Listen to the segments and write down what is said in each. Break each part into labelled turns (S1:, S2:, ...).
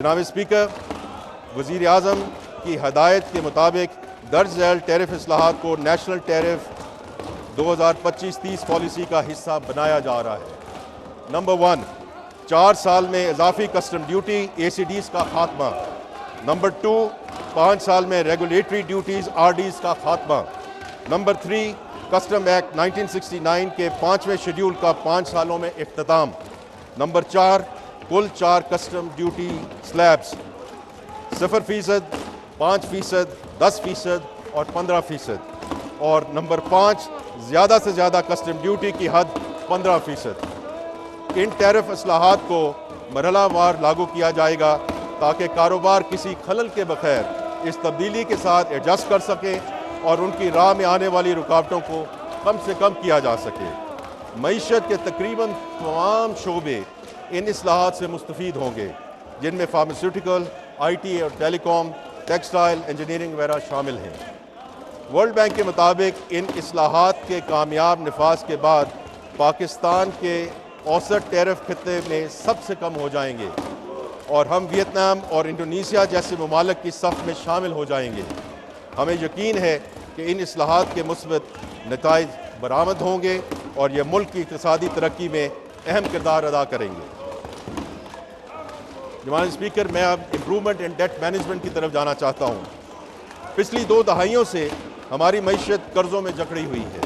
S1: जनाब स्पीकर, वज़ीर आज़म की हदायत के मुताबिक दर्ज झैल टैरिफ इस्लाहात को नेशनल टैरिफ 2025-30 पॉलिसी का हिस्सा बनाया जा रहा है। नंबर 1, 4 साल में इजाफी कस्टम ड्यूटी ACDs का खात्मा। नंबर 2, 5 साल में रेगुलेटरी ड्यूटीज़ RDs का खात्मा। नंबर 3, कस्टम एक्ट 1969 के 5वें शेड्यूल का 5 सालों में इख्तिताम। नंबर 4, कुल 4 कस्टम ड्यूटी स्लैब्स 0%, 5%, 10% और 15%। और नंबर 5, ज़्यादा से ज़्यादा कस्टम ड्यूटी की हद 15%। इन टैरिफ इस्लाहात को मरहलावार लागू किया जाएगा ताकि कारोबार किसी खलल के बगैर इस तब्दीली के साथ एडजस्ट कर सके और उनकी राह में आने वाली रुकावटों को कम से कम किया जा सके। मईशत के तकरीबन तमाम शोबे इन इस्लाहात से मुस्तफ़ीद होंगे, जिनमें फार्मास्यूटिकल, IT और टेलीकॉम, टेक्सटाइल, इंजीनियरिंग वगैरह शामिल हैं। वर्ल्ड बैंक के मुताबिक इन इस्लाहात के कामयाब नफाज के बाद पाकिस्तान के औसत टैरिफ खित्ते में सबसे कम हो जाएंगे और हम वियतनाम और इंडोनेशिया जैसे ममालिक की सफ़ में शामिल हो जाएंगे। हमें यकीन है कि इन इस्लाहात के मुस्बत नताइज बरामद होंगे और ये मुल्क की इक़्तिसादी तरक्की में अहम किरदार अदा करेंगे। जनाब स्पीकर, मैं अब इम्प्रूवमेंट इन डेट मैनेजमेंट की तरफ जाना चाहता हूँ। पिछली 2 दहाइयों से हमारी मईशत कर्ज़ों में जकड़ी हुई है।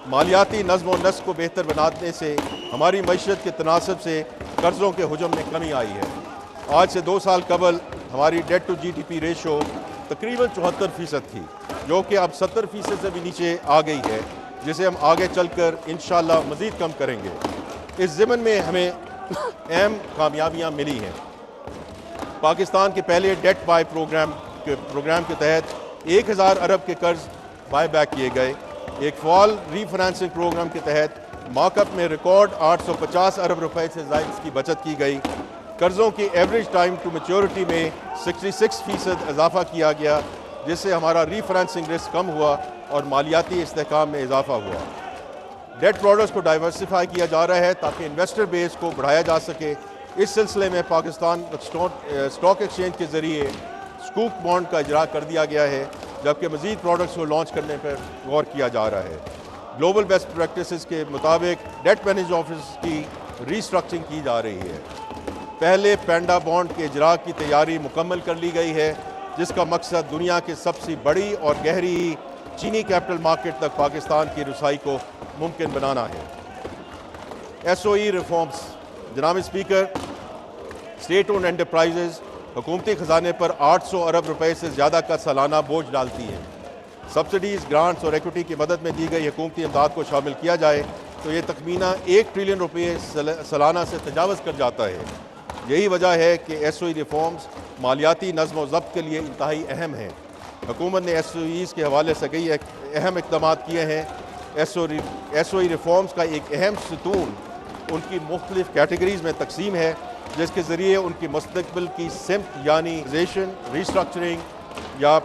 S1: मालियाती नज़्म व नस्क को बेहतर बनाने से हमारी मईशत के तनासब से कर्ज़ों के हुजम में कमी आई है। आज से 2 साल कबल हमारी डेट टू GDP रेशो तकरीबन 74% थी, जो कि अब 70% से भी नीचे आ गई है, जिसे हम आगे चलकर इंशाअल्लाह मज़ीद कम करेंगे। इस ज़िमन में हमें अहम कामयाबियाँ मिली हैं। पाकिस्तान के पहले डेट बाय प्रोग्राम के तहत 1000 अरब के कर्ज बाय बैक किए गए। एक फॉल रीफाइनेंसिंग प्रोग्राम के तहत मार्कअप में रिकॉर्ड 850 अरब रुपए से ज़ायद की बचत की गई। कर्ज़ों की एवरेज टाइम टू मैच्योरिटी में 66% इजाफा किया गया, जिससे हमारा रीफाइनेंसिंग रिस्क कम हुआ और मालियाती इस्तेहकाम में इजाफा हुआ। डेट प्रोडक्ट्स को डाइवर्सिफाई किया जा रहा है ताकि इन्वेस्टर बेस को बढ़ाया जा सके। इस सिलसिले में पाकिस्तान स्टॉक एक्सचेंज के ज़रिए स्कूप बॉन्ड का इजरा कर दिया गया है, जबकि मज़ीद प्रोडक्ट्स को लॉन्च करने पर गौर किया जा रहा है। ग्लोबल बेस्ट प्रैक्टिसेस के मुताबिक डेट मैनेजमेंट ऑफिस की रीस्ट्रक्चरिंग की जा रही है। पहले पैंडा बॉन्ड के इजरा की तैयारी मुकम्मल कर ली गई है, जिसका मकसद दुनिया के सबसे बड़ी और गहरी चीनी कैपिटल मार्केट तक पाकिस्तान की रसाई को मुमकिन बनाना है। SOE reforms. जनाब स्पीकर, स्टेट ओन एंटरप्राइजेज हुकूमती ख़जाने पर 800 अरब रुपए से ज़्यादा का सालाना बोझ डालती हैं। सब्सिडीज़, ग्रांट्स और इक्विटी की मदद में दी गई हुकूमती इमदाद को शामिल किया जाए तो ये तखमीना 1 ट्रिलियन रुपये सालाना से तजावज़ कर जाता है। यही वजह है कि SOE रिफॉर्म्स मालियाती नज़्म व ज़ब्त के लिए इंतहाई अहम हैं। हुकूमत ने SOEs के हवाले से कई अहम इक़दाम किए हैं। SOE रिफॉर्म्स का एक अहम सतून उनकी मुख्तलिफ कैटेगरीज़ में तकसीम है, जिसके ज़रिए उनकी मुस्तक़बिल की सिमत यानी रीस्ट्रक्चरिंग या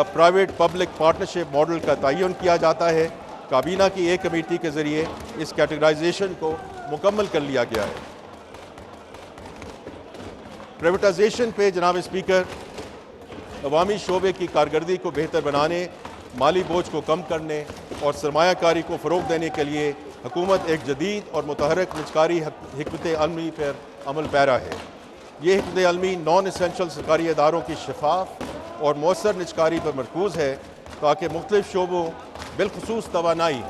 S1: प्राइवेट पब्लिक पार्टनरशिप मॉडल का तयन किया जाता है। काबीना की एक कमेटी के ज़रिए इस कैटेगराइजेशन को मुकम्मल कर लिया गया है। प्राइवेटाइजेशन पे जनाब स्पीकर, अवामी शोबे की कारकर्दगी को बेहतर बनाने, माली बोझ को कम करने और सरमायाकारी को फ़रोग़ देने के लिए हुकूमत एक जदीद और मुतहरक निजकारी हिकमत अमली पर अमल पैरा है। ये हिकमत अमली नॉन एसेंशियल सरकारी इदारों की शफाफ और मौसर निजकारी पर मरकूज़ है, ताकि मुख्तलिफ शोबों बिलखसूस तवानाई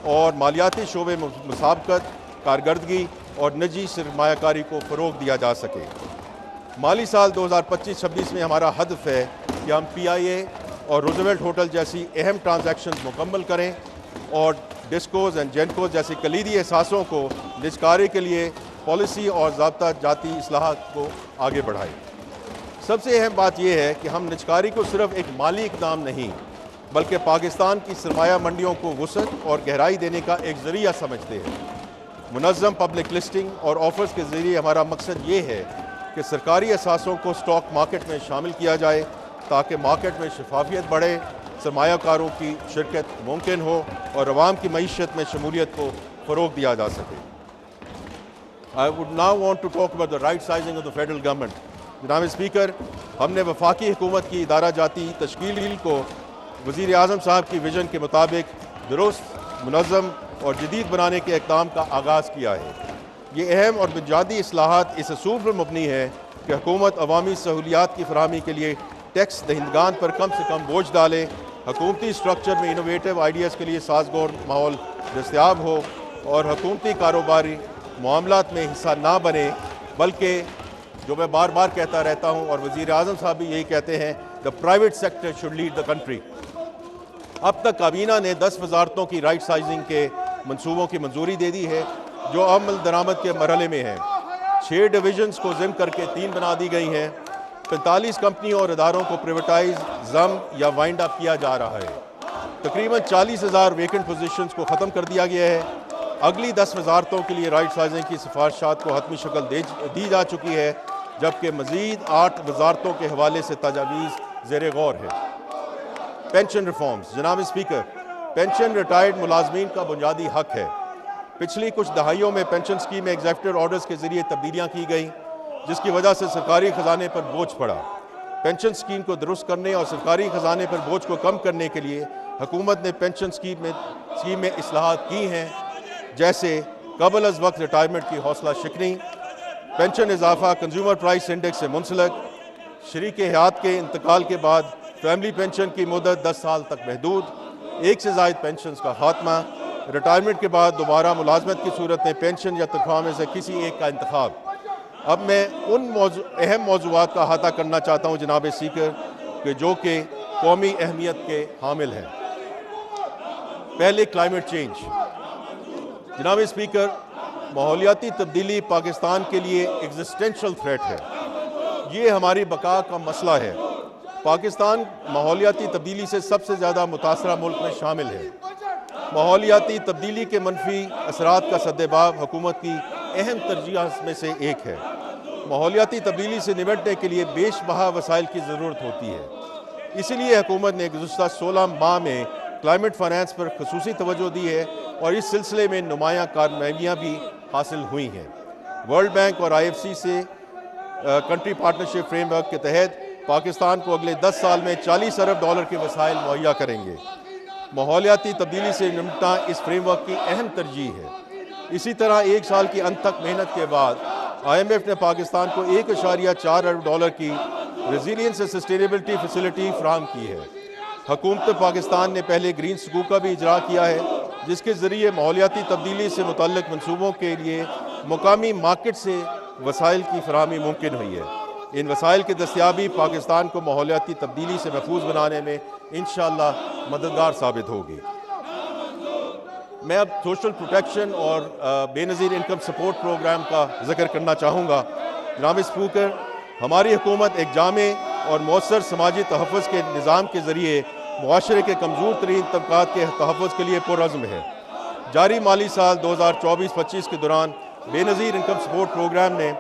S1: और मालियाती शोबे मुसाबकत, कारकर्दगी और निजी सरमायाकारी को फ़रोग़ दिया जा सके। माली साल 2025-26 में हमारा हदफ है कि हम PIA और रूजवेल्ट होटल जैसी अहम ट्रांजैक्शन मुकम्मल करें और डिस्कोज एंड जेनकोज जैसी कलीदी एहसासों को निजकारी के लिए पॉलिसी और ज़ाब्ता जाती इस्लाहात को आगे बढ़ाएं। सबसे अहम बात यह है कि हम निजकारी को सिर्फ एक माली इक़दाम नहीं, बल्कि पाकिस्तान की सरमाया मंडियों को वुसअत और गहराई देने का एक ज़रिया समझते हैं। मुनज़्ज़म पब्लिक लिस्टिंग और ऑफर्स के ज़रिए हमारा मकसद ये है कि सरकारी असासों को स्टॉक मार्केट में शामिल किया जाए ताकि मार्केट में शफाफियत बढ़े, सरमायाकारों की शिरकत मुमकिन हो और अवाम की मईशत में शमूलियत को फ़रोग़ दिया जा सके। I would now want to talk about the right sizing of the federal government. جناب اسپیکر، ہم نے وفاقی حکومت کی ادارہ جاتی تشکیل کو وزیر اعظم صاحب کی ویژن کے مطابق درست، منظم اور جدید بنانے کے اقدام کا آغاز کیا ہے۔ یہ اہم اور بنیادی اصلاحات اس اصول پر مبنی ہے کہ حکومت عوامی سہولیات کی فراہمی کے لیے ٹیکس دہندگان پر کم سے کم بوجھ ڈالے، حکومتی اسٹرکچر میں انوویٹو آئیڈیاز کے لیے سازگار ماحول دستیاب ہو اور حکومتی کاروباری معاملات میں حصہ نہ بنے، بلکہ جو میں بار بار کہتا رہتا ہوں اور وزیر اعظم صاحب بھی یہی کہتے ہیں، the private sector should lead the country۔ اب تک کابینہ نے 10 وزارتوں کی رائٹ سائزنگ کے منصوبوں کی منظوری دے دی ہے جو عمل درآمد کے مرحلے میں ہیں۔ 6 ڈویژنز کو ضم کر کے 3 بنا دی گئی ہیں۔ 45 کمپنیوں اور اداروں کو پریویٹائز، ضم یا وائنڈ اپ کیا جا رہا ہے۔ تقریباً 40,000 ویکنٹ پوزیشنز کو ختم کر دیا گیا ہے۔ اگلی 10 وزارتوں کے لیے رائٹ سائزنگ کی سفارشات کو حتمی شکل دی جا چکی ہے، جبکہ مزید 8 وزارتوں کے حوالے سے تجاویز زیر غور ہے۔ Pension reforms. جناب اسپیکر، پینشن ریٹائرڈ ملازمین کا بنیادی حق ہے۔ پچھلی کچھ دہائیوں میں پینشن سکیم میں ایگزیکٹو آرڈرز کے ذریعے تبدیلیاں کی گئیں، جس کی وجہ سے سرکاری خزانے پر بوجھ پڑا۔ پینشن سکیم کو درست کرنے اور سرکاری خزانے پر بوجھ کو کم کرنے کے لیے حکومت نے پینشن سکیم میں اصلاحات کی ہیں، جیسے قبل از وقت ریٹائرمنٹ کی حوصلہ شکنی، پینشن اضافہ کنزیومر پرائس انڈیکس سے منسلک، شریک حیات کے انتقال کے بعد فیملی پینشن کی مدت 10 سال تک محدود، 1 سے زائد پینشنز کا خاتمہ، ریٹائرمنٹ کے بعد دوبارہ ملازمت کی صورت میں پینشن یا تنخواہ میں سے کسی ایک کا انتخاب۔ اب میں ان اہم موضوعات کا احاطہ کرنا چاہتا ہوں جناب اسپیکر جو کہ قومی اہمیت کے حامل ہیں۔ پہلے کلائمیٹ چینج۔ جناب اسپیکر، ماحولیاتی تبدیلی پاکستان کے لیے ایگزسٹینشل تھریٹ ہے۔ یہ ہماری بقا کا مسئلہ ہے۔ پاکستان ماحولیاتی تبدیلی سے سب سے زیادہ متاثرہ ملک میں شامل ہے۔ ماحولیاتی تبدیلی کے منفی اثرات کا سدباب حکومت کی اہم ترجیحات میں سے ایک ہے۔ ماحولیاتی تبدیلی سے نمٹنے کے لیے بیش بہا وسائل کی ضرورت ہوتی ہے۔ اسی لیے حکومت نے گزشتہ 16 ماہ میں کلائمیٹ فائنانس پر خصوصی توجہ دی ہے اور اس سلسلے میں نمایاں کامیابیاں بھی حاصل ہوئی ہیں۔ ورلڈ بینک اور IFC سے کنٹری پارٹنرشپ فریم ورک کے تحت پاکستان کو اگلے 10 سال میں $40 ارب کے وسائل مہیا کریں گے۔ ماحولیاتی تبدیلی سے نمٹنا اس فریم ورک کی اہم ترجیح ہے۔ اسی طرح 1 سال کی انت تک محنت کے بعد IMF نے پاکستان کو $1.4 ارب کی ریزیلینس اینڈ سسٹینیبلٹی فیسلٹی فراہم کی ہے۔ حکومت پاکستان نے پہلے گرین سکول کا بھی اجرا کیا ہے، جس کے ذریعے ماحولیاتی تبدیلی سے متعلق منصوبوں کے لیے مقامی مارکیٹ سے وسائل کی فراہمی ممکن ہوئی ہے۔ ان وسائل کی دستیابی پاکستان کو ماحولیاتی تبدیلی سے محفوظ بنانے میں انشاءاللہ مددگار ثابت ہوگی۔ میں اب سوشل پروٹیکشن اور بے نظیر انکم سپورٹ پروگرام کا ذکر کرنا چاہوں گا۔ جناب اسپیکر، ہماری حکومت ایک جامع اور مؤثر سماجی تحفظ کے نظام کے ذریعے معاشرے کے کمزور ترین طبقات کے تحفظ کے لیے پرعزم ہے۔ جاری مالی سال 2024-25 کے دوران بے نظیر انکم سپورٹ پروگرام نے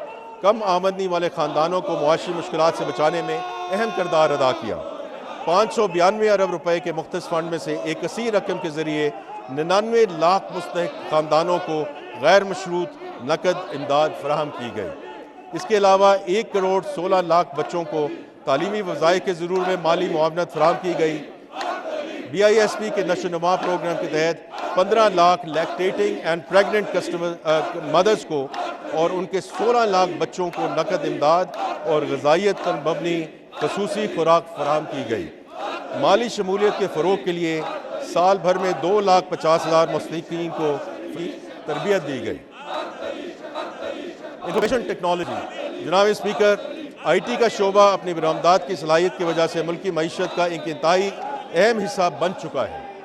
S1: کم آمدنی والے خاندانوں کو معاشی مشکلات سے بچانے میں اہم کردار ادا کیا۔ 592 ارب روپے کے مختص فنڈ میں سے ایک کثیر رقم کے ذریعے 99 لاکھ مستحق خاندانوں کو غیر مشروط نقد امداد فراہم کی گئی۔ اس کے علاوہ 1 کروڑ 16 لاکھ بچوں کو تعلیمی وظائف کے ضرور میں مالی معاونت فراہم کی گئی۔ BISP کے نشو و نما پروگرام کے تحت 15 لاکھ لیکٹیٹنگ اینڈ پریگننٹ مدرز کو اور ان کے 16 لاکھ بچوں کو نقد امداد اور غذائیت پر مبنی خصوصی خوراک فراہم کی گئی۔ مالی شمولیت کے فروغ کے لیے سال بھر میں 2,50,000 مستحقین کو تربیت دی گئی۔ Information technology. جناب اسپیکر، IT کا شعبہ اپنی برآمدات کی صلاحیت کی وجہ سے ملکی معیشت کا ایک انتہائی اہم حصہ بن چکا ہے۔